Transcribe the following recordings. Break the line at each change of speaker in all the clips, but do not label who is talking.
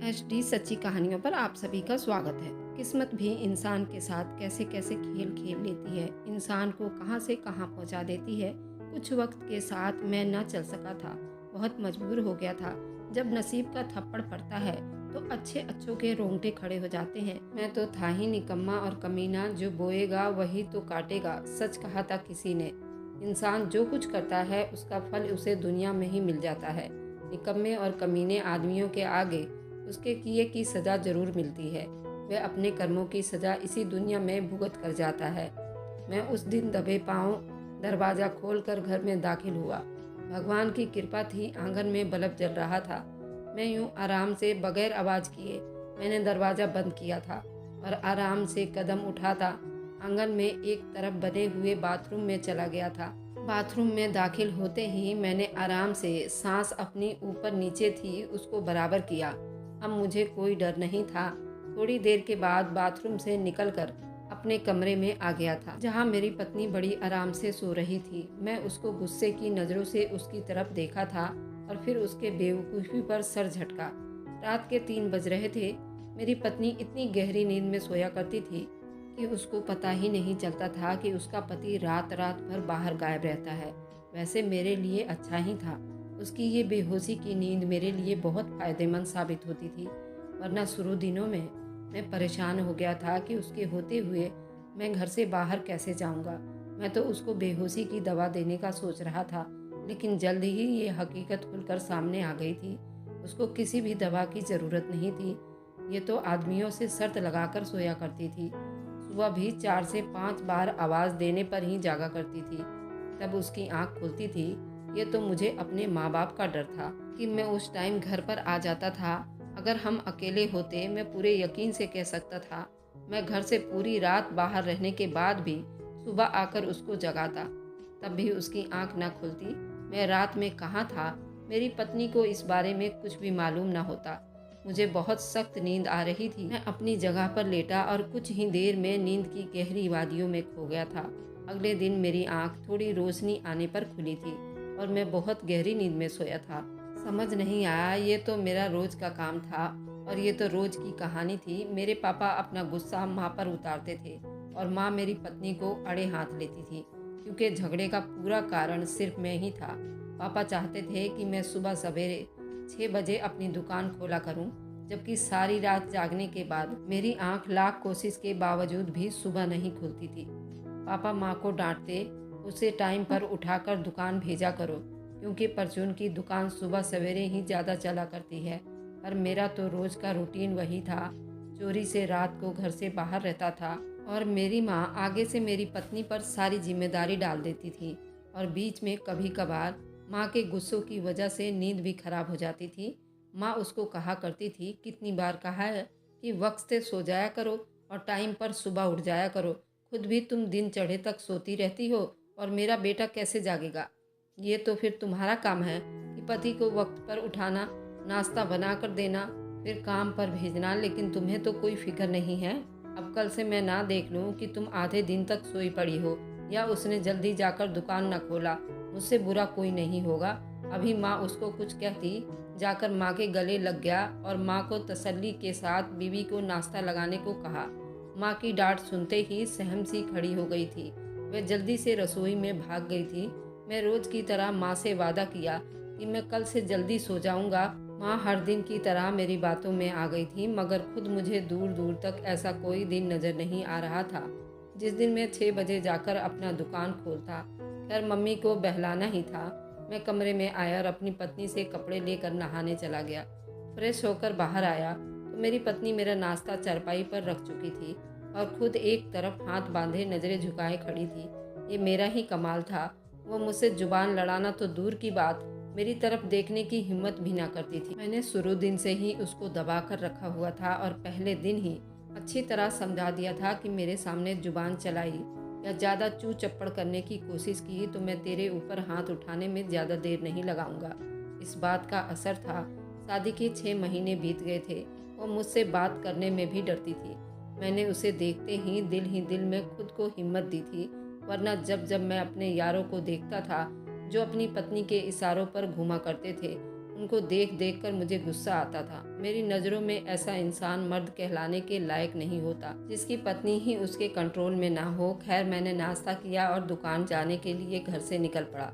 HD सच्ची कहानियों पर आप सभी का स्वागत है। किस्मत भी इंसान के साथ कैसे कैसे खेल खेल लेती है, इंसान को कहां से कहां पहुंचा देती है। कुछ वक्त के साथ मैं न चल सका था, बहुत मजबूर हो गया था। जब नसीब का थप्पड़ पड़ता है तो अच्छे अच्छों के रोंगटे खड़े हो जाते हैं। मैं तो था ही निकम्मा और कमीना, जो बोएगा वही तो काटेगा, सच कहा था किसी ने। इंसान जो कुछ करता है उसका फल उसे दुनिया में ही मिल जाता है। निकम्मे और कमीने आदमियों के आगे उसके किए की सज़ा जरूर मिलती है। वह अपने कर्मों की सज़ा इसी दुनिया में भुगत कर जाता है। मैं उस दिन दबे पाँव दरवाज़ा खोलकर घर में दाखिल हुआ। भगवान की कृपा थी, आंगन में बल्ब जल रहा था। मैं यूं आराम से बगैर आवाज़ किए मैंने दरवाज़ा बंद किया था और आराम से कदम उठाता आंगन में एक तरफ बने हुए बाथरूम में चला गया था। बाथरूम में दाखिल होते ही मैंने आराम से सांस अपनी ऊपर नीचे थी उसको बराबर किया। अब मुझे कोई डर नहीं था। थोड़ी देर के बाद बाथरूम से निकलकर अपने कमरे में आ गया था, जहां मेरी पत्नी बड़ी आराम से सो रही थी। मैं उसको गुस्से की नज़रों से उसकी तरफ देखा था और फिर उसके बेवकूफ़ी पर सर झटका। रात के 3 बज रहे थे। मेरी पत्नी इतनी गहरी नींद में सोया करती थी कि उसको पता ही नहीं चलता था कि उसका पति रात रात भर बाहर गायब रहता है। वैसे मेरे लिए अच्छा ही था। उसकी ये बेहोशी की नींद मेरे लिए बहुत फ़ायदेमंद साबित होती थी, वरना शुरू दिनों में मैं परेशान हो गया था कि उसके होते हुए मैं घर से बाहर कैसे जाऊंगा। मैं तो उसको बेहोशी की दवा देने का सोच रहा था, लेकिन जल्द ही ये हकीकत खुलकर सामने आ गई थी। उसको किसी भी दवा की ज़रूरत नहीं थी। ये तो आदमियों से शर्त लगाकर सोया करती थी। सुबह भी 4 से 5 बार आवाज़ देने पर ही जागा करती थी, तब उसकी आँख खुलती थी। ये तो मुझे अपने माँ बाप का डर था कि मैं उस टाइम घर पर आ जाता था। अगर हम अकेले होते मैं पूरे यकीन से कह सकता था मैं घर से पूरी रात बाहर रहने के बाद भी सुबह आकर उसको जगाता, तब भी उसकी आंख ना खुलती। मैं रात में कहाँ था, मेरी पत्नी को इस बारे में कुछ भी मालूम ना होता। मुझे बहुत सख्त नींद आ रही थी। मैं अपनी जगह पर लेटा और कुछ ही देर में नींद की गहरी वादियों में खो गया था। अगले दिन मेरी आंख थोड़ी रोशनी आने पर खुली थी और मैं बहुत गहरी नींद में सोया था। समझ नहीं आया, ये तो मेरा रोज का काम था और ये तो रोज की कहानी थी। मेरे पापा अपना गुस्सा माँ पर उतारते थे और माँ मेरी पत्नी को अड़े हाथ लेती थी, क्योंकि झगड़े का पूरा कारण सिर्फ मैं ही था। पापा चाहते थे कि मैं सुबह सवेरे 6 बजे अपनी दुकान खोला करूं, जबकि सारी रात जागने के बाद मेरी आंख लाख कोशिश के बावजूद भी सुबह नहीं खुलती थी। पापा माँ को डांटते, उसे टाइम पर उठाकर दुकान भेजा करो, क्योंकि परचून की दुकान सुबह सवेरे ही ज़्यादा चला करती है। पर मेरा तो रोज़ का रूटीन वही था। चोरी से रात को घर से बाहर रहता था और मेरी माँ आगे से मेरी पत्नी पर सारी जिम्मेदारी डाल देती थी और बीच में कभी कभार माँ के गुस्सों की वजह से नींद भी खराब हो जाती थी। माँ उसको कहा करती थी, कितनी बार कहा है कि वक्त से सो जाया करो और टाइम पर सुबह उठ जाया करो। खुद भी तुम दिन चढ़े तक सोती रहती हो और मेरा बेटा कैसे जागेगा। ये तो फिर तुम्हारा काम है कि पति को वक्त पर उठाना, नाश्ता बना कर देना, फिर काम पर भेजना, लेकिन तुम्हें तो कोई फिक्र नहीं है। अब कल से मैं ना देख लूँ कि तुम आधे दिन तक सोई पड़ी हो या उसने जल्दी जाकर दुकान न खोला, मुझसे बुरा कोई नहीं होगा। अभी माँ उसको कुछ कहती, जाकर माँ के गले लग गया और माँ को तसल्ली के साथ बीवी को नाश्ता लगाने को कहा। माँ की डांट सुनते ही सहम सी खड़ी हो गई थी। वह जल्दी से रसोई में भाग गई थी। मैं रोज की तरह माँ से वादा किया कि मैं कल से जल्दी सो जाऊंगा। माँ हर दिन की तरह मेरी बातों में आ गई थी, मगर खुद मुझे दूर दूर तक ऐसा कोई दिन नजर नहीं आ रहा था जिस दिन मैं 6 बजे जाकर अपना दुकान खोलता। खैर मम्मी को बहलाना ही था। मैं कमरे में आया और अपनी पत्नी से कपड़े लेकर नहाने चला गया। फ्रेश होकर बाहर आया तो मेरी पत्नी मेरा नाश्ता चारपाई पर रख चुकी थी और खुद एक तरफ हाथ बांधे नजरें झुकाए खड़ी थी। ये मेरा ही कमाल था, वो मुझसे जुबान लड़ाना तो दूर की बात, मेरी तरफ देखने की हिम्मत भी ना करती थी। मैंने शुरू दिन से ही उसको दबा कर रखा हुआ था और पहले दिन ही अच्छी तरह समझा दिया था कि मेरे सामने जुबान चलाई या ज़्यादा चू चप्पड़ करने की कोशिश की तो मैं तेरे ऊपर हाथ उठाने में ज़्यादा देर नहीं लगाऊंगा। इस बात का असर था। शादी के 6 महीने बीत गए थे। वो मुझसे बात करने में भी डरती थी। मैंने उसे देखते ही दिल में खुद को हिम्मत दी थी, वरना जब जब मैं अपने यारों को देखता था जो अपनी पत्नी के इशारों पर घूमा करते थे, उनको देख देख कर मुझे गुस्सा आता था। मेरी नज़रों में ऐसा इंसान मर्द कहलाने के लायक नहीं होता जिसकी पत्नी ही उसके कंट्रोल में ना हो। खैर, मैंने नाश्ता किया और दुकान जाने के लिए घर से निकल पड़ा।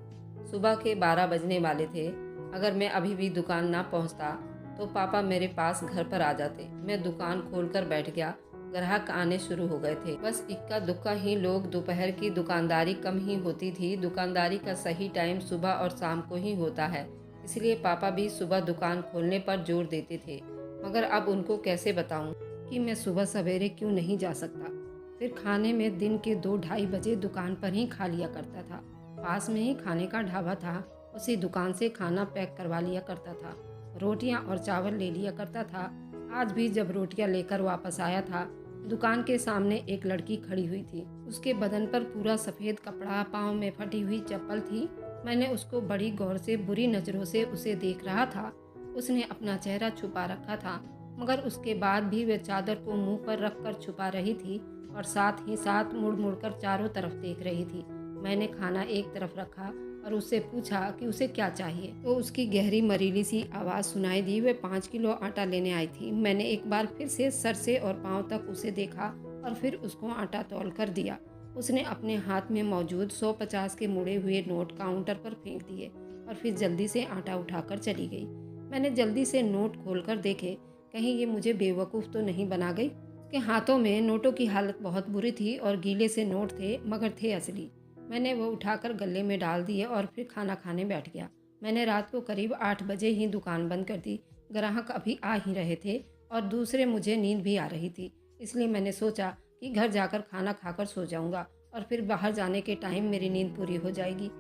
सुबह के 12 बजने वाले थे। अगर मैं अभी भी दुकान ना पहुंचता तो पापा मेरे पास घर पर आ जाते। मैं दुकान खोलकर बैठ गया। ग्राहक आने शुरू हो गए थे। बस इक्का दुक्का ही लोग। दोपहर की दुकानदारी कम ही होती थी। दुकानदारी का सही टाइम सुबह और शाम को ही होता है, इसलिए पापा भी सुबह दुकान खोलने पर जोर देते थे। मगर अब उनको कैसे बताऊं कि मैं सुबह सवेरे क्यों नहीं जा सकता। फिर खाने में दिन के 2-2:30 बजे दुकान पर ही खा लिया करता था। पास में ही खाने का ढाबा था, उसी दुकान से खाना पैक करवा लिया करता था। रोटियां और चावल ले लिया करता था। आज भी जब रोटियां लेकर वापस आया था, दुकान के सामने एक लड़की खड़ी हुई थी। उसके बदन पर पूरा सफ़ेद कपड़ा, पाँव में फटी हुई चप्पल थी। मैंने उसको बड़ी गौर से, बुरी नज़रों से उसे देख रहा था। उसने अपना चेहरा छुपा रखा था, मगर उसके बाद भी वह चादर को मुंह पर रखकर छुपा रही थी और साथ ही साथ मुड़ मुड़कर चारों तरफ देख रही थी। मैंने खाना एक तरफ रखा और उससे पूछा कि उसे क्या चाहिए, तो उसकी गहरी मरीली सी आवाज़ सुनाई दी। वह 5 किलो आटा लेने आई थी। मैंने एक बार फिर से सर से और पाँव तक उसे देखा और फिर उसको आटा तौल कर दिया। उसने अपने हाथ में मौजूद 150 के मुड़े हुए नोट काउंटर पर फेंक दिए और फिर जल्दी से आटा उठाकर चली गई। मैंने जल्दी से नोट खोलकर देखे, कहीं ये मुझे बेवकूफ़ तो नहीं बना गई। उसके हाथों में नोटों की हालत बहुत बुरी थी और गीले से नोट थे, मगर थे असली। मैंने वो उठाकर गले में डाल दिए और फिर खाना खाने बैठ गया। मैंने रात को करीब 8 बजे ही दुकान बंद कर दी। ग्राहक अभी आ ही रहे थे और दूसरे मुझे नींद भी आ रही थी, इसलिए मैंने सोचा कि घर जाकर खाना खाकर सो जाऊंगा और फिर बाहर जाने के टाइम मेरी नींद पूरी हो जाएगी।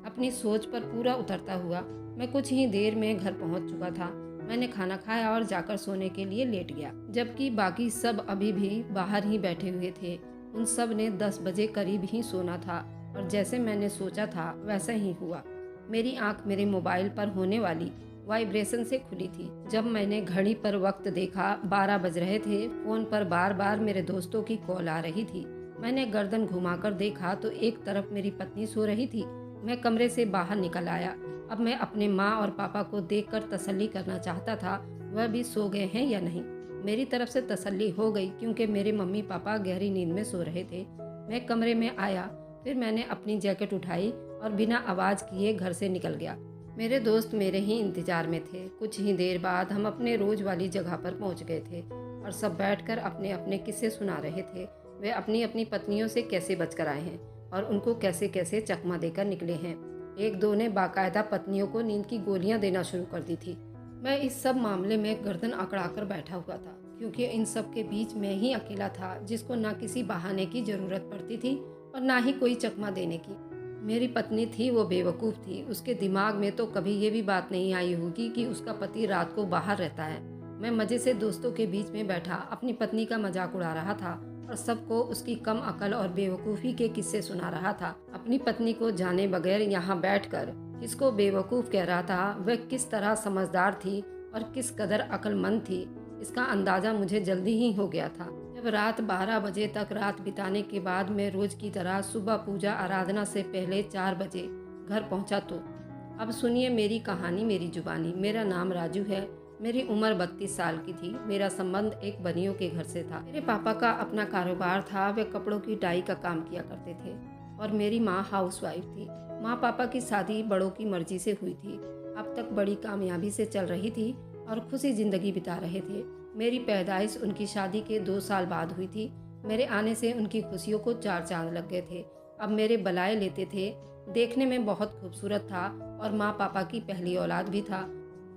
अपनी सोच पर पूरा उतरता हुआ मैं कुछ ही देर में घर पहुंच चुका था। मैंने खाना खाया और जाकर सोने के लिए लेट गया, जबकि बाकी सब अभी भी बाहर ही बैठे हुए थे। उन सब ने 10 बजे करीब ही सोना था और जैसे मैंने सोचा था वैसा ही हुआ। मेरी आंख मेरे मोबाइल पर होने वाली वाइब्रेशन से खुली थी। जब मैंने घड़ी पर वक्त देखा, 12 बज रहे थे। फ़ोन पर बार बार मेरे दोस्तों की कॉल आ रही थी। मैंने गर्दन घुमाकर देखा तो एक तरफ मेरी पत्नी सो रही थी। मैं कमरे से बाहर निकल आया। अब मैं अपने माँ और पापा को देखकर तसल्ली करना चाहता था, वह भी सो गए हैं या नहीं। मेरी तरफ से तसल्ली हो गई क्योंकि मेरे मम्मी पापा गहरी नींद में सो रहे थे। मैं कमरे में आया, फिर मैंने अपनी जैकेट उठाई और बिना आवाज़ किए घर से निकल गया। मेरे दोस्त मेरे ही इंतज़ार में थे। कुछ ही देर बाद हम अपने रोज़ वाली जगह पर पहुंच गए थे और सब बैठकर अपने अपने किस्से सुना रहे थे। वे अपनी अपनी पत्नियों से कैसे बचकर आए हैं और उनको कैसे कैसे चकमा देकर निकले हैं। एक दो ने बाकायदा पत्नियों को नींद की गोलियां देना शुरू कर दी थी। मैं इस सब मामले में गर्दन अकड़ाकर बैठा हुआ था, क्योंकि इन सब के बीच मैं ही अकेला था जिसको ना किसी बहाने की ज़रूरत पड़ती थी और ना ही कोई चकमा देने की। मेरी पत्नी थी वो बेवकूफ़ थी। उसके दिमाग में तो कभी ये भी बात नहीं आई होगी कि उसका पति रात को बाहर रहता है। मैं मज़े से दोस्तों के बीच में बैठा अपनी पत्नी का मजाक उड़ा रहा था और सबको उसकी कम अकल और बेवकूफ़ी के किस्से सुना रहा था। अपनी पत्नी को जाने बगैर यहाँ बैठकर किसको बेवकूफ़ कह रहा था, वह किस तरह समझदार थी और किस कदर अक्लमंद थी, इसका अंदाज़ा मुझे जल्दी ही हो गया था। जब रात 12 बजे तक रात बिताने के बाद मैं रोज़ की तरह सुबह पूजा आराधना से पहले 4 बजे घर पहुंचा तो अब सुनिए मेरी कहानी मेरी जुबानी। मेरा नाम राजू है। मेरी उम्र 32 साल की थी। मेरा संबंध एक बनियों के घर से था। मेरे पापा का अपना कारोबार था, वे कपड़ों की डाई का काम किया करते थे और मेरी माँ हाउसवाइफ थी। माँ पापा की शादी बड़ों की मर्जी से हुई थी। अब तक बड़ी कामयाबी से चल रही थी और खुशी ज़िंदगी बिता रहे थे। मेरी पैदाइश उनकी शादी के 2 साल बाद हुई थी। मेरे आने से उनकी खुशियों को 4 चांद लग गए थे। अब मेरे बलाए लेते थे। देखने में बहुत खूबसूरत था और माँ पापा की पहली औलाद भी था।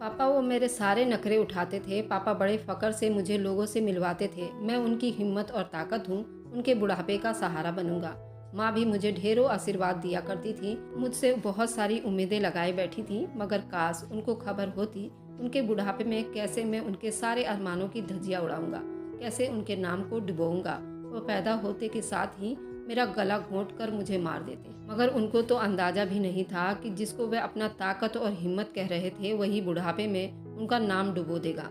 पापा वो मेरे सारे नखरे उठाते थे। पापा बड़े फ़क्र से मुझे लोगों से मिलवाते थे। मैं उनकी हिम्मत और ताकत हूँ, उनके बुढ़ापे का सहारा बनूंगा। माँ भी मुझे ढेरों आशीर्वाद दिया करती थी। मुझसे बहुत सारी उम्मीदें लगाए बैठी थी, मगर काश उनको खबर होती उनके बुढ़ापे में कैसे मैं उनके सारे अरमानों की धज्जियाँ उड़ाऊंगा, कैसे उनके नाम को डुबोऊंगा। वो पैदा होते के साथ ही मेरा गला घोंट कर मुझे मार देते, मगर उनको तो अंदाज़ा भी नहीं था कि जिसको वे अपना ताकत और हिम्मत कह रहे थे वही बुढ़ापे में उनका नाम डुबो देगा,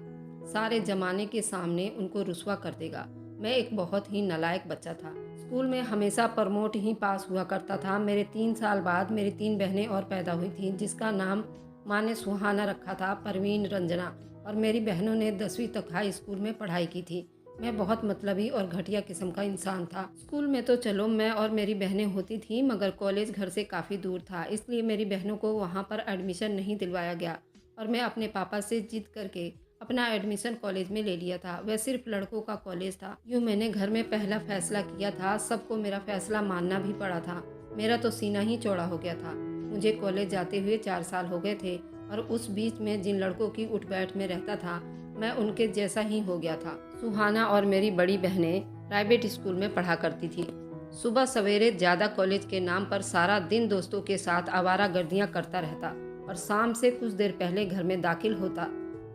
सारे जमाने के सामने उनको रुस्वा कर देगा। मैं एक बहुत ही नालायक बच्चा था। स्कूल में हमेशा प्रमोट ही पास हुआ करता था। मेरे 3 साल बाद मेरी 3 बहनें और पैदा हुई थीं, जिसका नाम माँ ने सुहाना रखा था, परवीन, रंजना और मेरी बहनों ने 10वीं तक हाई स्कूल में पढ़ाई की थी। मैं बहुत मतलबी और घटिया किस्म का इंसान था। स्कूल में तो चलो मैं और मेरी बहनें होती थी, मगर कॉलेज घर से काफ़ी दूर था, इसलिए मेरी बहनों को वहाँ पर एडमिशन नहीं दिलवाया गया और मैं अपने पापा से जिद करके अपना एडमिशन कॉलेज में ले लिया था। वह सिर्फ लड़कों का कॉलेज था। यूँ मैंने घर में पहला फैसला किया था, सबको मेरा फैसला मानना भी पड़ा था। मेरा तो सीना ही चौड़ा हो गया था। मुझे कॉलेज जाते हुए 4 साल हो गए थे और उस बीच में जिन लड़कों की उठ बैठ में रहता था, मैं उनके जैसा ही हो गया था। सुहाना और मेरी बड़ी बहनें प्राइवेट स्कूल में पढ़ा करती थी। सुबह सवेरे ज़्यादा कॉलेज के नाम पर सारा दिन दोस्तों के साथ आवारागर्दियाँ करता रहता और शाम से कुछ देर पहले घर में दाखिल होता।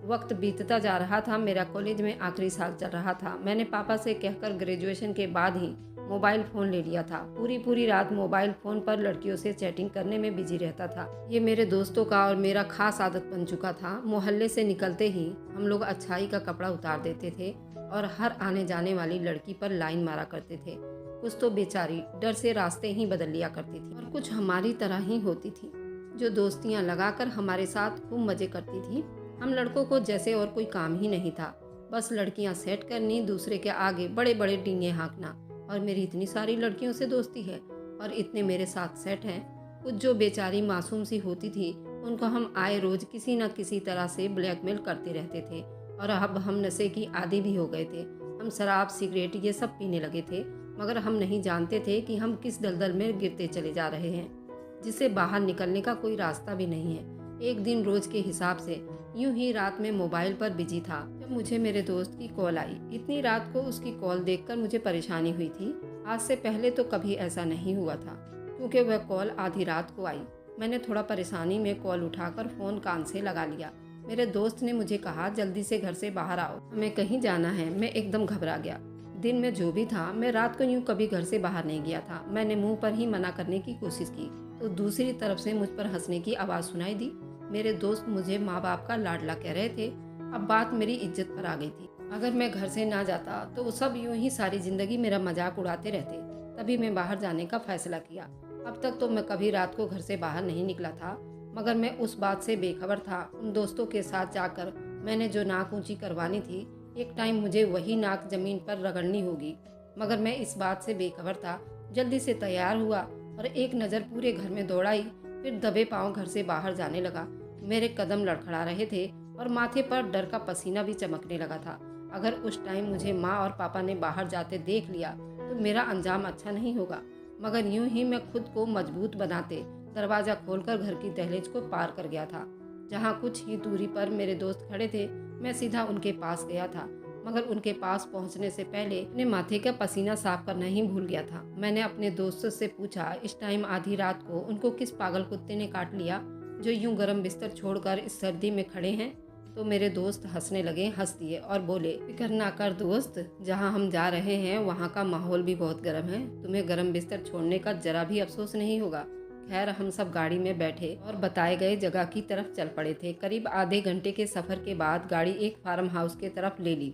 वक्त बीतता जा रहा था, मेरा कॉलेज में आखिरी साल चल रहा था। मैंने पापा से कहकर ग्रेजुएशन के बाद ही मोबाइल फ़ोन ले लिया था। पूरी पूरी रात मोबाइल फ़ोन पर लड़कियों से चैटिंग करने में बिजी रहता था। ये मेरे दोस्तों का और मेरा खास आदत बन चुका था। मोहल्ले से निकलते ही हम लोग अच्छाई का कपड़ा उतार देते थे और हर आने जाने वाली लड़की पर लाइन मारा करते थे। कुछ तो बेचारी डर से रास्ते ही बदल लिया करती थी और कुछ हमारी तरह ही होती थी, जो दोस्तियाँ लगाकर हमारे साथ खूब मज़े करती थी। हम लड़कों को जैसे और कोई काम ही नहीं था, बस लड़कियाँ सेट करनी, दूसरे के आगे बड़े बड़े डींगे हाँकना। और मेरी इतनी सारी लड़कियों से दोस्ती है और इतने मेरे साथ सेट हैं। कुछ जो बेचारी मासूम सी होती थी, उनको हम आए रोज किसी न किसी तरह से ब्लैकमेल करते रहते थे और अब हम नशे की आदी भी हो गए थे। हम शराब, सिगरेट ये सब पीने लगे थे, मगर हम नहीं जानते थे कि हम किस दलदल में गिरते चले जा रहे हैं, जिससे बाहर निकलने का कोई रास्ता भी नहीं है। एक दिन रोज के हिसाब से यूं ही रात में मोबाइल पर बिजी था जब मुझे मेरे दोस्त की कॉल आई। इतनी रात को उसकी कॉल देखकर मुझे परेशानी हुई थी। आज से पहले तो कभी ऐसा नहीं हुआ था, क्योंकि वह कॉल आधी रात को आई। मैंने थोड़ा परेशानी में कॉल उठाकर फ़ोन कान से लगा लिया। मेरे दोस्त ने मुझे कहा, जल्दी से घर से बाहर आओ, हमें कहीं जाना है। मैं एकदम घबरा गया। दिन में जो भी था, मैं रात को यूं कभी घर से बाहर नहीं गया था। मैंने मुंह पर ही मना करने की कोशिश की तो दूसरी तरफ से मुझ पर हंसने की आवाज़ सुनाई दी। मेरे दोस्त मुझे माँ बाप का लाडला कह रहे थे। अब बात मेरी इज्जत पर आ गई थी। अगर मैं घर से ना जाता तो वो सब यूं ही सारी ज़िंदगी मेरा मजाक उड़ाते रहते। तभी मैं बाहर जाने का फैसला किया। अब तक तो मैं कभी रात को घर से बाहर नहीं निकला था, मगर मैं उस बात से बेखबर था। उन दोस्तों के साथ जाकर मैंने जो नाक ऊंची करवानी थी, एक टाइम मुझे वही नाक ज़मीन पर रगड़नी होगी, मगर मैं इस बात से बेखबर था। जल्दी से तैयार हुआ और एक नज़र पूरे घर में दौड़ाई, फिर दबे पाँव घर से बाहर जाने लगा। मेरे कदम लड़खड़ा रहे थे और माथे पर डर का पसीना भी चमकने लगा था। अगर उस टाइम मुझे माँ और पापा ने बाहर जाते देख लिया तो मेरा अंजाम अच्छा नहीं होगा, मगर यूं ही मैं खुद को मजबूत बनाते दरवाज़ा खोलकर घर की दहलीज को पार कर गया था। जहाँ कुछ ही दूरी पर मेरे दोस्त खड़े थे, मैं सीधा उनके पास गया था, मगर उनके पास पहुंचने से पहले अपने माथे का पसीना साफ करना ही भूल गया था। मैंने अपने दोस्त से पूछा, इस टाइम आधी रात को उनको किस पागल कुत्ते ने काट लिया जो यूं गर्म बिस्तर छोड़कर इस सर्दी में खड़े हैं? तो मेरे दोस्त हंसने लगे, हंस दिए और बोले, फिक्र ना कर दोस्त, जहाँ हम जा रहे हैं वहाँ का माहौल भी बहुत गर्म है, तुम्हें गर्म बिस्तर छोड़ने का जरा भी अफसोस नहीं होगा। खैर, हम सब गाड़ी में बैठे और बताए गए जगह की तरफ चल पड़े थे। करीब आधे घंटे के सफ़र के बाद गाड़ी एक फार्म हाउस के तरफ ले ली।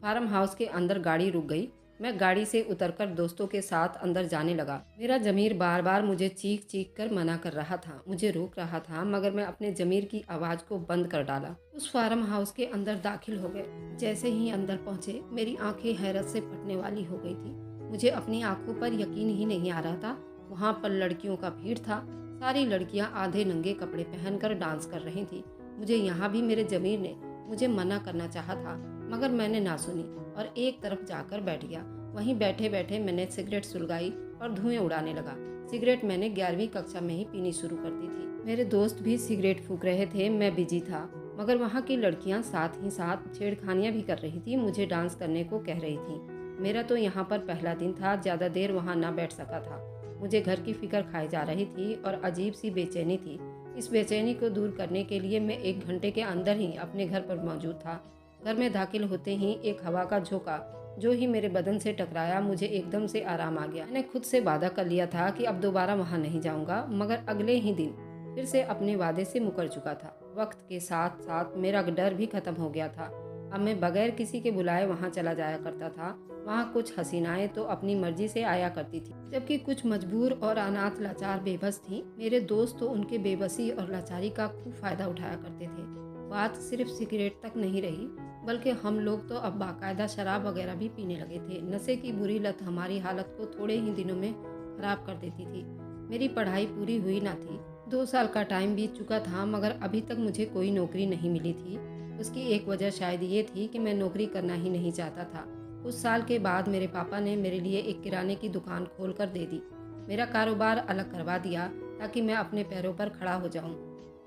फार्म हाउस के अंदर गाड़ी रुक गई। मैं गाड़ी से उतरकर दोस्तों के साथ अंदर जाने लगा। मेरा ज़मीर बार बार मुझे चीख चीख कर मना कर रहा था, मुझे रोक रहा था, मगर मैं अपने ज़मीर की आवाज़ को बंद कर डाला। उस फार्म हाउस के अंदर दाखिल हो गए। जैसे ही अंदर पहुंचे, मेरी आंखें हैरत से फटने वाली हो गई थी। मुझे अपनी आंखों पर यकीन ही नहीं आ रहा था। वहाँ पर लड़कियों का भीड़ था। सारी लड़कियाँ आधे नंगे कपड़े पहनकर डांस कर रही थी। मुझे यहाँ भी मेरे ज़मीर ने मुझे मना करना चाहा था, मगर मैंने ना सुनी और एक तरफ जाकर बैठ गया। वहीं बैठे बैठे मैंने सिगरेट सुलगाई और धुएं उड़ाने लगा। सिगरेट मैंने 11वीं कक्षा में ही पीनी शुरू कर दी थी। मेरे दोस्त भी सिगरेट फूंक रहे थे, मैं बिजी था, मगर वहाँ की लड़कियाँ साथ ही साथ छेड़खानियाँ भी कर रही थी, मुझे डांस करने को कह रही थी। मेरा तो यहाँ पर पहला दिन था, ज़्यादा देर वहाँ ना बैठ सका था। मुझे घर की फिक्र खाई जा रही थी और अजीब सी बेचैनी थी। इस बेचैनी को दूर करने के लिए मैं 1 घंटे के अंदर ही अपने घर पर मौजूद था। घर में दाखिल होते ही एक हवा का झोंका जो ही मेरे बदन से टकराया, मुझे एकदम से आराम आ गया। मैंने खुद से वादा कर लिया था कि अब दोबारा वहाँ नहीं जाऊँगा, मगर अगले ही दिन फिर से अपने वादे से मुकर चुका था। वक्त के साथ साथ मेरा डर भी खत्म हो गया था। अब मैं बगैर किसी के बुलाए वहाँ चला जाया करता था। वहाँ कुछ हसीनाएं तो अपनी मर्जी से आया करती थी, जबकि कुछ मजबूर और अनाथ लाचार बेबस थीं। मेरे दोस्त तो उनके बेबसी और लाचारी का खूब फायदा उठाया करते थे। बात सिर्फ सिगरेट तक नहीं रही, बल्कि हम लोग तो अब बाकायदा शराब वगैरह भी पीने लगे थे। नशे की बुरी लत हमारी हालत को थोड़े ही दिनों में खराब कर देती थी। मेरी पढ़ाई पूरी हुई ना थी। 2 साल का टाइम बीत चुका था, मगर अभी तक मुझे कोई नौकरी नहीं मिली थी। उसकी एक वजह शायद ये थी कि मैं नौकरी करना ही नहीं चाहता था। कुछ साल के बाद मेरे पापा ने मेरे लिए एक किराने की दुकान खोल कर दे दी। मेरा कारोबार अलग करवा दिया ताकि मैं अपने पैरों पर खड़ा हो जाऊं,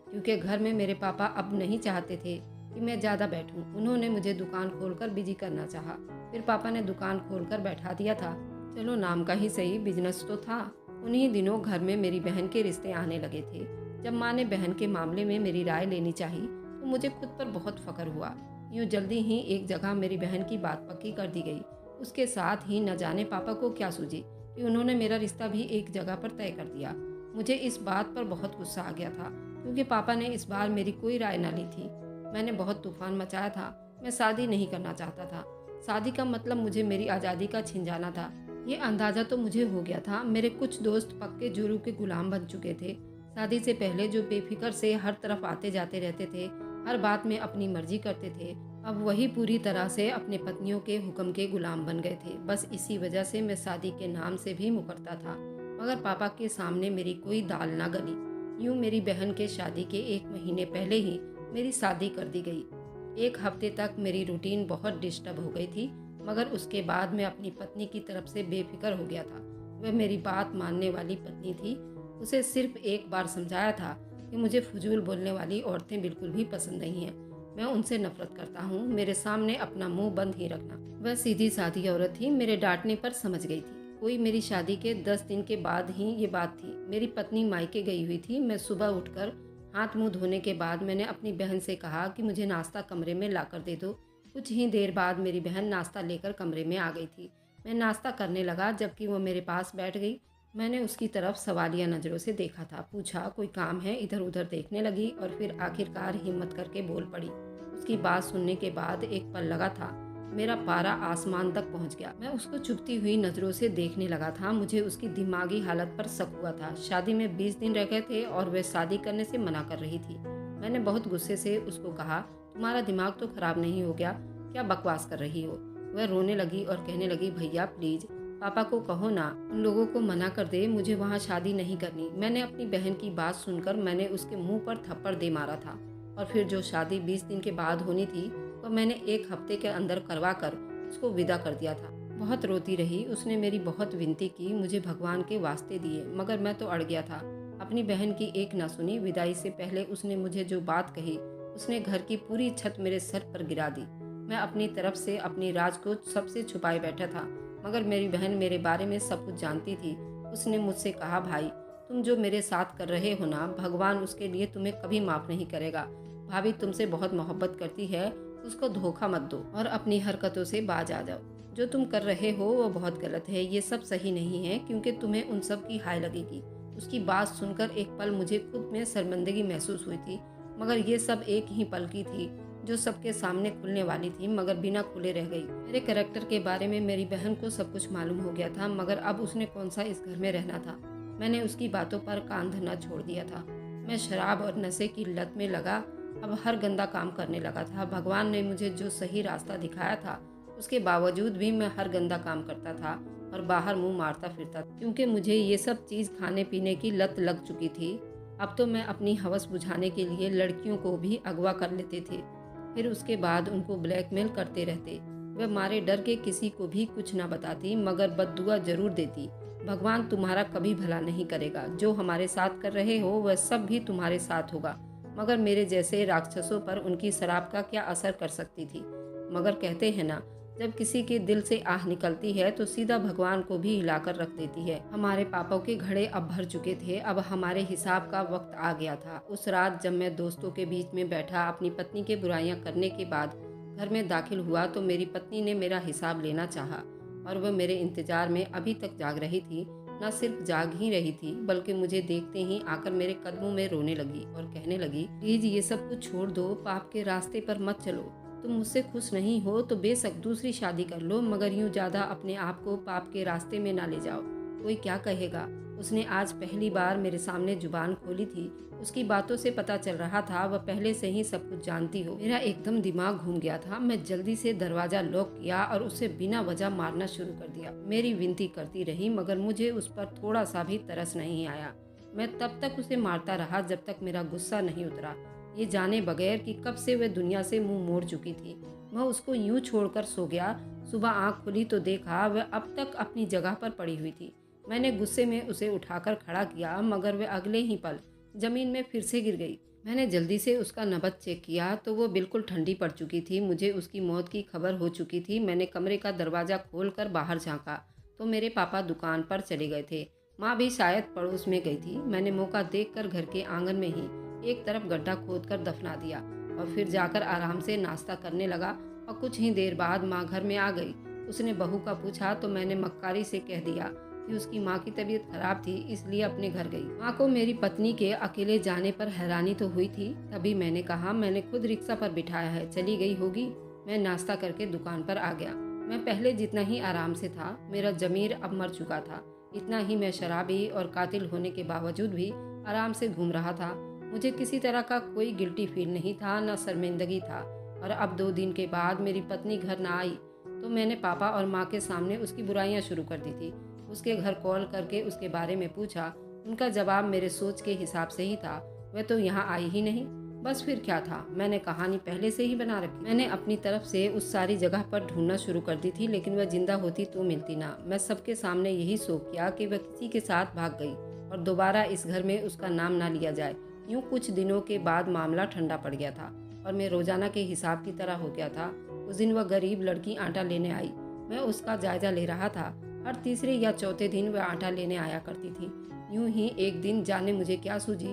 क्योंकि घर में मेरे पापा अब नहीं चाहते थे कि मैं ज़्यादा बैठूं। उन्होंने मुझे दुकान खोलकर बिजी करना चाहा। फिर पापा ने दुकान खोलकर बैठा दिया था। चलो नाम का ही सही, बिजनेस तो था। उन्हीं दिनों घर में मेरी बहन के रिश्ते आने लगे थे। जब माँ ने बहन के मामले में मेरी राय लेनी चाहिए तो मुझे खुद पर बहुत फख्र हुआ। यूँ जल्दी ही एक जगह मेरी बहन की बात पक्की कर दी गई। उसके साथ ही न जाने पापा को क्या सूझी कि उन्होंने मेरा रिश्ता भी एक जगह पर तय कर दिया। मुझे इस बात पर बहुत गुस्सा आ गया था, क्योंकि पापा ने इस बार मेरी कोई राय न ली थी। मैंने बहुत तूफान मचाया था। मैं शादी नहीं करना चाहता था। शादी का मतलब मुझे मेरी आज़ादी का छिन जाना था। ये अंदाज़ा तो मुझे हो गया था। मेरे कुछ दोस्त पक्के जुर्म के गुलाम बन चुके थे। शादी से पहले जो बेफिक्र से हर तरफ आते जाते रहते थे, हर बात में अपनी मर्जी करते थे, अब वही पूरी तरह से अपने पत्नियों के हुक्म के गुलाम बन गए थे। बस इसी वजह से मैं शादी के नाम से भी मुकरता था, मगर पापा के सामने मेरी कोई दाल ना गली। यूँ मेरी बहन के शादी के 1 महीने पहले ही मेरी शादी कर दी गई। 1 हफ्ते तक मेरी रूटीन बहुत डिस्टर्ब हो गई थी, मगर उसके बाद मैं अपनी पत्नी की तरफ से बेफिक्र हो गया था। वह मेरी बात मानने वाली पत्नी थी। उसे सिर्फ एक बार समझाया था कि मुझे फजूल बोलने वाली औरतें बिल्कुल भी पसंद नहीं हैं। मैं उनसे नफरत करता हूँ। मेरे सामने अपना मुंह बंद ही रखना। वह सीधी सादी औरत थी। मेरे डांटने पर समझ गई थी। कोई मेरी शादी के 10 दिन के बाद ही ये बात थी। मेरी पत्नी मायके गई हुई थी। मैं सुबह उठकर हाथ मुंह धोने के बाद मैंने अपनी बहन से कहा कि मुझे नाश्ता कमरे में ला कर दे दो। कुछ ही देर बाद मेरी बहन नाश्ता लेकर कमरे में आ गई थी। मैं नाश्ता करने लगा जबकि वो मेरे पास बैठ गई। मैंने उसकी तरफ सवालिया नज़रों से देखा था। पूछा, कोई काम है? इधर उधर देखने लगी और फिर आखिरकार हिम्मत करके बोल पड़ी। उसकी बात सुनने के बाद एक पल लगा था। मेरा पारा आसमान तक पहुंच गया। मैं उसको चुभती हुई नज़रों से देखने लगा था। मुझे उसकी दिमागी हालत पर शक हुआ था। शादी में 20 दिन रह गए थे और वह शादी करने से मना कर रही थी। मैंने बहुत गुस्से से उसको कहा, तुम्हारा दिमाग तो खराब नहीं हो गया? क्या बकवास कर रही हो? वह रोने लगी और कहने लगी, भैया प्लीज़ पापा को कहो ना, उन लोगों को मना कर दे, मुझे वहाँ शादी नहीं करनी। मैंने अपनी बहन की बात सुनकर मैंने उसके मुंह पर थप्पड़ दे मारा था। और फिर जो शादी 20 दिन के बाद होनी थी वह मैंने 1 हफ्ते के अंदर करवा कर उसको विदा कर दिया था। बहुत रोती रही। उसने मेरी बहुत विनती की, मुझे भगवान के वास्ते दिए, मगर मैं तो अड़ गया था। अपनी बहन की एक ना सुनी। विदाई से पहले उसने मुझे जो बात कही, उसने घर की पूरी छत मेरे सर पर गिरा दी। मैं अपनी तरफ से अपनी राज को सबसे छुपाए बैठा था, मगर मेरी बहन मेरे बारे में सब कुछ जानती थी। उसने मुझसे कहा, भाई तुम जो मेरे साथ कर रहे हो ना, भगवान उसके लिए तुम्हें कभी माफ़ नहीं करेगा। भाभी तुमसे बहुत मोहब्बत करती है, उसको धोखा मत दो और अपनी हरकतों से बाज आ जाओ। जो तुम कर रहे हो वो बहुत गलत है। ये सब सही नहीं है, क्योंकि तुम्हें उन सब की हाय लगेगी। उसकी बात सुनकर एक पल मुझे खुद में शर्मिंदगी महसूस हुई थी, मगर ये सब एक ही पल की थी जो सबके सामने खुलने वाली थी, मगर बिना खुले रह गई। मेरे कैरेक्टर के बारे में मेरी बहन को सब कुछ मालूम हो गया था, मगर अब उसने कौन सा इस घर में रहना था। मैंने उसकी बातों पर कान धरना छोड़ दिया था। मैं शराब और नशे की लत में लगा, अब हर गंदा काम करने लगा था। भगवान ने मुझे जो सही रास्ता दिखाया था, उसके बावजूद भी मैं हर गंदा काम करता था और बाहर मुंह मारता फिरता था, क्योंकि मुझे ये सब चीज़ खाने पीने की लत लग चुकी थी। अब तो मैं अपनी हवस बुझाने के लिए लड़कियों को भी अगवा कर लेते थे, फिर उसके बाद उनको ब्लैकमेल करते रहते। वह मारे डर के किसी को भी कुछ ना बताती, मगर बद्दुआ जरूर देती। भगवान तुम्हारा कभी भला नहीं करेगा। जो हमारे साथ कर रहे हो वह सब भी तुम्हारे साथ होगा। मगर मेरे जैसे राक्षसों पर उनकी शराब का क्या असर कर सकती थी। मगर कहते हैं ना, जब किसी के दिल से आह निकलती है तो सीधा भगवान को भी हिलाकर रख देती है। हमारे पापों के घड़े अब भर चुके थे। अब हमारे हिसाब का वक्त आ गया था। उस रात जब मैं दोस्तों के बीच में बैठा अपनी पत्नी के बुराइयां करने के बाद घर में दाखिल हुआ तो मेरी पत्नी ने मेरा हिसाब लेना चाहा, और वह मेरे इंतजार में अभी तक जाग रही थी। न सिर्फ जाग ही रही थी, बल्कि मुझे देखते ही आकर मेरे कदमों में रोने लगी और कहने लगी, प्लीज ये सब कुछ छोड़ दो, पाप के रास्ते पर मत चलो। तुम मुझसे खुश नहीं हो तो बेशक दूसरी शादी कर लो, मगर यूं ज़्यादा अपने आप को पाप के रास्ते में ना ले जाओ। कोई क्या कहेगा। उसने आज पहली बार मेरे सामने जुबान खोली थी। उसकी बातों से पता चल रहा था वह पहले से ही सब कुछ जानती हो। मेरा एकदम दिमाग घूम गया था। मैं जल्दी से दरवाज़ा लॉक किया और उसे बिना वजह मारना शुरू कर दिया। मेरी विनती करती रही मगर मुझे उस पर थोड़ा सा भी तरस नहीं आया। मैं तब तक उसे मारता रहा जब तक मेरा गुस्सा नहीं उतरा, ये जाने बगैर कि कब से वह दुनिया से मुंह मोड़ चुकी थी। मैं उसको यूं छोड़कर सो गया। सुबह आंख खुली तो देखा वह अब तक अपनी जगह पर पड़ी हुई थी। मैंने गुस्से में उसे उठाकर खड़ा किया मगर वह अगले ही पल जमीन में फिर से गिर गई। मैंने जल्दी से उसका नबज चेक किया तो वो बिल्कुल ठंडी पड़ चुकी थी। मुझे उसकी मौत की खबर हो चुकी थी। मैंने कमरे का दरवाज़ा खोलकर बाहर झांका तो मेरे पापा दुकान पर चले गए थे। माँ भी शायद पड़ोस में गई थी। मैंने मौका देखकर घर के आंगन में ही एक तरफ गड्ढा खोदकर दफना दिया और फिर जाकर आराम से नाश्ता करने लगा। और कुछ ही देर बाद माँ घर में आ गई। उसने बहू का पूछा तो मैंने मक्कारी से कह दिया कि उसकी माँ की तबीयत खराब थी, इसलिए अपने घर गई। माँ को मेरी पत्नी के अकेले जाने पर हैरानी तो हुई थी। तभी मैंने कहा, मैंने खुद रिक्शा पर बिठाया है, चली गई होगी। मैं नाश्ता करके दुकान पर आ गया। मैं पहले जितना ही आराम से था। मेरा जमीर अब मर चुका था। इतना ही मैं शराबी और कातिल होने के बावजूद भी आराम से घूम रहा था। मुझे किसी तरह का कोई गिल्टी फील नहीं था, न शर्मिंदगी था। और अब 2 दिन के बाद मेरी पत्नी घर ना आई तो मैंने पापा और माँ के सामने उसकी बुराइयां शुरू कर दी थी। उसके घर कॉल करके उसके बारे में पूछा। उनका जवाब मेरे सोच के हिसाब से ही था। वह तो यहाँ आई ही नहीं। बस फिर क्या था, मैंने कहानी पहले से ही बना रखी। मैंने अपनी तरफ से उस सारी जगह पर ढूंढना शुरू कर दी थी, लेकिन वह जिंदा होती तो मिलती ना। मैं सबके सामने यही सोच किया कि वह किसी के साथ भाग गई और दोबारा इस घर में उसका नाम ना लिया जाए। यूं कुछ दिनों के बाद मामला ठंडा पड़ गया था और मैं रोजाना के हिसाब की तरह हो गया था। उस दिन वह गरीब लड़की आटा लेने आई। मैं उसका जायजा ले रहा था। हर तीसरे या चौथे दिन वह आटा लेने आया करती थी। यूं ही एक दिन जाने मुझे क्या सूझी,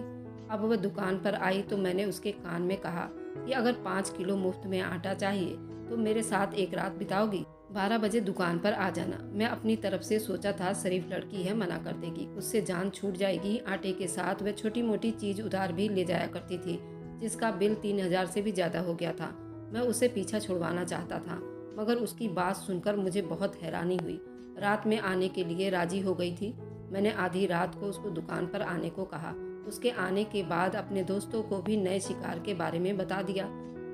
अब वह दुकान पर आई तो मैंने उसके कान में कहा कि अगर 5 किलो मुफ्त में आटा चाहिए तो मेरे साथ एक रात बिताओगी। 12 बजे दुकान पर आ जाना। मैं अपनी तरफ से सोचा था शरीफ लड़की है, मना कर देगी, उससे जान छूट जाएगी। आटे के साथ वह छोटी मोटी चीज उधार भी ले जाया करती थी, जिसका बिल 3000 से भी ज़्यादा हो गया था। मैं उसे पीछा छुड़वाना चाहता था मगर उसकी बात सुनकर मुझे बहुत हैरानी हुई। रात में आने के लिए राजी हो गई थी। मैंने आधी रात को उसको दुकान पर आने को कहा। उसके आने के बाद अपने दोस्तों को भी नए शिकार के बारे में बता दिया।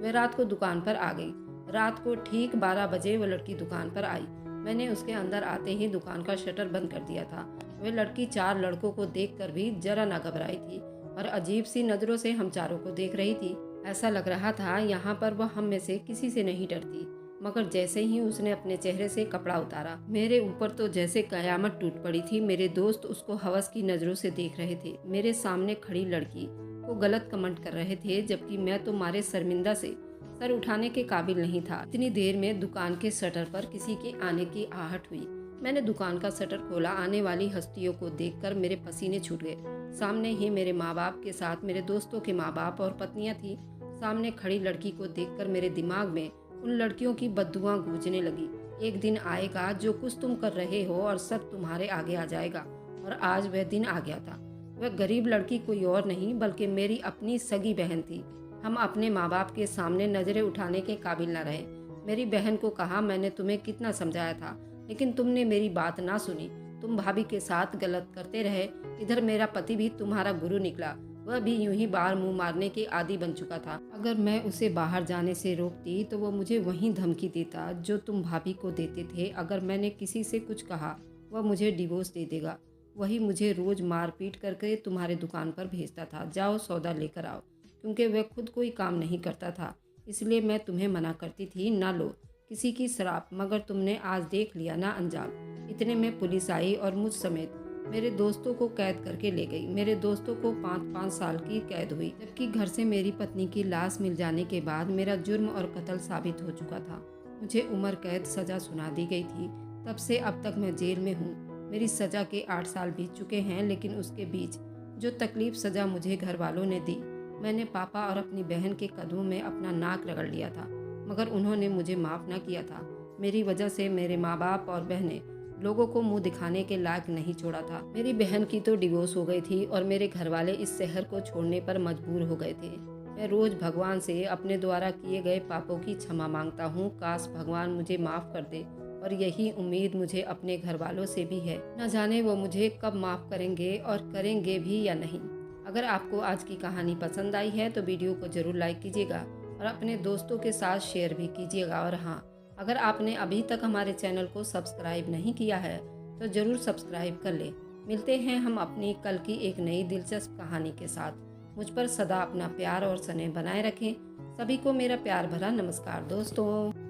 वह रात को दुकान पर आ गई। रात को ठीक 12 बजे वह लड़की दुकान पर आई। मैंने उसके अंदर आते ही दुकान का शटर बंद कर दिया था। वह लड़की 4 लड़कों को देखकर भी जरा ना घबराई थी और अजीब सी नज़रों से हम चारों को देख रही थी। ऐसा लग रहा था यहाँ पर वह हम में से किसी से नहीं डरती। मगर जैसे ही उसने अपने चेहरे से कपड़ा उतारा, मेरे ऊपर तो जैसे कयामत टूट पड़ी थी। मेरे दोस्त उसको हवस की नज़रों से देख रहे थे। मेरे सामने खड़ी लड़की को गलत कमेंट कर रहे थे, जबकि मैं तो मारे शर्मिंदा से सर उठाने के काबिल नहीं था। इतनी देर में दुकान के शटर पर किसी के आने की आहट हुई। मैंने दुकान का शटर खोला। आने वाली हस्तियों को देखकर मेरे पसीने छूट गए। सामने ही मेरे माँ बाप के साथ मेरे दोस्तों के माँ बाप और पत्नियां थी। सामने खड़ी लड़की को देखकर मेरे दिमाग में उन लड़कियों की बद्दुआं गूंजने लगी। एक दिन आएगा जो कुछ तुम कर रहे हो और सब तुम्हारे आगे आ जाएगा। और आज वह दिन आ गया था। वह गरीब लड़की कोई और नहीं बल्कि मेरी अपनी सगी बहन थी। हम अपने माँ बाप के सामने नजरें उठाने के काबिल न रहे। मेरी बहन को कहा, मैंने तुम्हें कितना समझाया था लेकिन तुमने मेरी बात ना सुनी। तुम भाभी के साथ गलत करते रहे। इधर मेरा पति भी तुम्हारा गुरु निकला। वह भी यूं ही बाहर मुंह मारने के आदी बन चुका था। अगर मैं उसे बाहर जाने से रोकती तो वो मुझे वहीं धमकी देता जो तुम भाभी को देते थे। अगर मैंने किसी से कुछ कहा वह मुझे डिवोर्स दे देगा। वही मुझे रोज मारपीट करके तुम्हारे दुकान पर भेजता था, जाओ सौदा लेकर आओ। क्योंकि वह खुद कोई काम नहीं करता था, इसलिए मैं तुम्हें मना करती थी, ना लो किसी की शराब। मगर तुमने आज देख लिया ना अंजाम। इतने में पुलिस आई और मुझ समेत मेरे दोस्तों को कैद करके ले गई। मेरे दोस्तों को 5-5 साल की कैद हुई, जबकि घर से मेरी पत्नी की लाश मिल जाने के बाद मेरा जुर्म और कत्ल साबित हो चुका था। मुझे उम्र कैद सज़ा सुना दी गई थी। तब से अब तक मैं जेल में हूँ। मेरी सज़ा के 8 साल बीत चुके हैं, लेकिन उसके बीच जो तकलीफ सज़ा मुझे घर वालों ने दी, मैंने पापा और अपनी बहन के कदमों में अपना नाक रगड़ लिया था, मगर उन्होंने मुझे माफ़ न किया था। मेरी वजह से मेरे माँ बाप और बहनें लोगों को मुंह दिखाने के लायक नहीं छोड़ा था। मेरी बहन की तो डिवोर्स हो गई थी और मेरे घर वाले इस शहर को छोड़ने पर मजबूर हो गए थे। मैं रोज़ भगवान से अपने द्वारा किए गए पापों की क्षमा मांगता हूँ। काश भगवान मुझे माफ़ कर दे, और यही उम्मीद मुझे अपने घर वालों से भी है। न जाने वो मुझे कब माफ़ करेंगे और करेंगे भी या नहीं। अगर आपको आज की कहानी पसंद आई है तो वीडियो को ज़रूर लाइक कीजिएगा और अपने दोस्तों के साथ शेयर भी कीजिएगा। और हाँ, अगर आपने अभी तक हमारे चैनल को सब्सक्राइब नहीं किया है तो ज़रूर सब्सक्राइब कर लें। मिलते हैं हम अपनी कल की एक नई दिलचस्प कहानी के साथ। मुझ पर सदा अपना प्यार और स्नेह बनाए रखें। सभी को मेरा प्यार भरा नमस्कार दोस्तों।